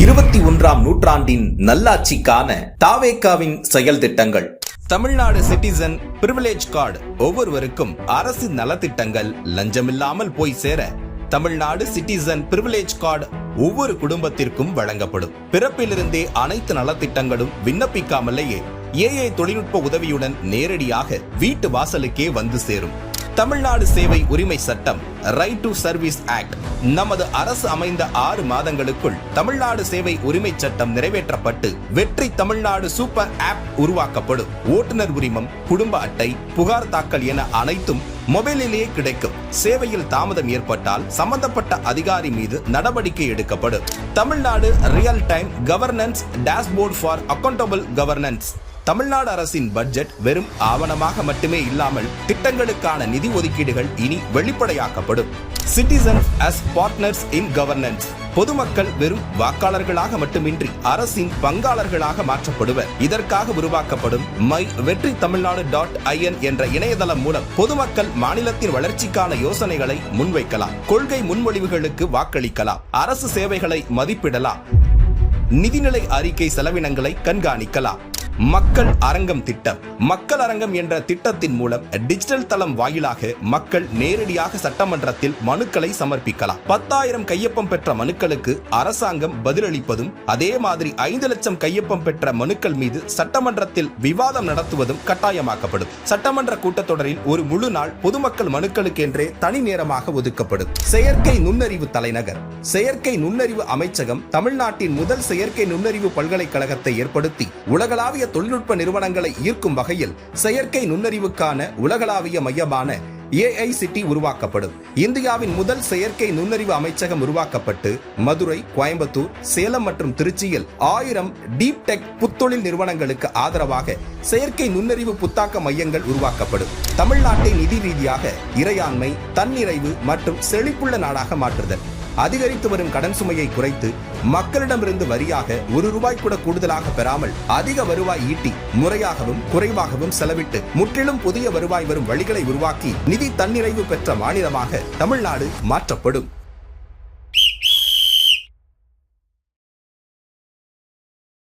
21ஆம் நூற்றாண்டின் நல்லாட்சிக்கான தாவேகாவின் செயல் திட்டங்கள். தமிழ்நாடு சிட்டிசன் பிரிவிலேஜ் கார்டு ஒவ்வொருவருக்கும் அரசு நலத்திட்டங்கள் லஞ்சமில்லாமல் போய் சேர தமிழ்நாடு சிட்டிசன் பிரிவிலேஜ் கார்டு ஒவ்வொரு குடும்பத்திற்கும் வழங்கப்படும். பிறப்பிலிருந்தே அனைத்து நலத்திட்டங்களும் விண்ணப்பிக்காமலேயே ஏஐ தொழில்நுட்ப உதவியுடன் நேரடியாக வீட்டு வாசலுக்கே வந்து சேரும். தமிழ்நாடு சேவை உரிமை சட்டம் ரைட் டு சர்வீஸ் ஆக்ட் நமது அரசு அமைந்த 6 மாதங்களுக்குள் தமிழ்நாடு சேவை உரிமை சட்டம் நிறைவேற்றப்பட்டு வெற்றி தமிழ்நாடு சூப்பர் ஆப் உருவாக்கப்படும். ஓட்டுநர் உரிமம், குடும்ப அட்டை, புகார் தாக்கல் என அனைத்தும் மொபைலிலேயே கிடைக்கும். சேவையில் தாமதம் ஏற்பட்டால் சம்பந்தப்பட்ட அதிகாரி மீது நடவடிக்கை எடுக்கப்படும். Tamil Nadu real time governance dashboard for accountable governance. Tamil Nadu அரசின் பட்ஜெட் வெறும் ஆவணமாக மட்டுமே இல்லாமல் திட்டங்களுக்கான நிதி ஒதுக்கீடுகள் இனி வெளிப்படையாக்கப்படும். Citizen as partners in governance. பொதுமக்கள் வெறும் வாக்காளர்களாக மட்டுமின்றி அரசின் பங்காளர்களாக மாற்றப்படுவர். இதற்காக உருவாக்கப்படும் மை வெற்றி தமிழ்நாடு .in என்ற இணையதளம் மூலம் பொதுமக்கள் மாநிலத்தின் வளர்ச்சிக்கான யோசனைகளை முன்வைக்கலாம், கொள்கை முன்மொழிவுகளுக்கு வாக்களிக்கலாம், அரசு சேவைகளை மதிப்பிடலாம், நிதிநிலை அறிக்கை செலவினங்களை கண்காணிக்கலாம். மக்கள் அரங்கம் திட்டம். மக்கள் அரங்கம் என்ற திட்டத்தின் மூலம் டிஜிட்டல் தளம் வாயிலாக மக்கள் நேரடியாக சட்டமன்றத்தில் மனுக்களை சமர்ப்பிக்கலாம். 10,000 கையொப்பம் பெற்ற மனுக்களுக்கு அரசாங்கம் பதிலளிப்பதும், அதே மாதிரி 5 லட்சம் கையொப்பம் பெற்ற மனுக்கள் மீது சட்டமன்றத்தில் விவாதம் நடத்துவதும் கட்டாயமாக்கப்படும். சட்டமன்ற கூட்டத்தொடரில் ஒரு முழு நாள் பொதுமக்கள் மனுக்களுக்கென்றே தனி நேரமாக ஒதுக்கப்படும். செயற்கை நுண்ணறிவு தலைநகர். செயற்கை நுண்ணறிவு அமைச்சகம் தமிழ்நாட்டின் முதல் செயற்கை நுண்ணறிவு பல்கலைக்கழகத்தை ஏற்படுத்தி உலகளாவிய தொழில்நுட்ப நிறுவனங்களை ஈர்க்கும் வகையில் செயற்கை நுண்ணறிவுக்கான உலகளாவிய மையமான AICT உருவாக்கப்படும். இந்தியாவின் முதல் செயற்கை நுண்ணறிவு அமைச்சகம் உருவாக்கப்பட்டு மதுரை, கோயம்புத்தூர், சேலம் மற்றும் திருச்சியில் 1000 டீப் டெக் புத்தொழில் நிறுவனங்களுக்கு ஆதரவாக செயற்கை நுண்ணறிவு புத்தாக்க மையங்கள் உருவாக்கப்படும். தமிழ்நாட்டை நிதி ரீதியாக இறையாண்மை, தன்னிறைவு மற்றும் செழிப்புள்ள நாடாக மாற்றுதல். அதிகரித்து வரும் கடன் சுமையை குறைத்து மக்களிடமிருந்து வரியாக ₹1 கூட கூடுதலாக பெறாமல் அதிக வருவாய் ஈட்டி முறையாகவும் குறைவாகவும் செலவிட்டு முற்றிலும் புதிய வருவாய் வரும் வழிகளை உருவாக்கி நிதி தன்னிறைவு பெற்ற மாநிலமாக தமிழ்நாடு மாற்றப்படும்.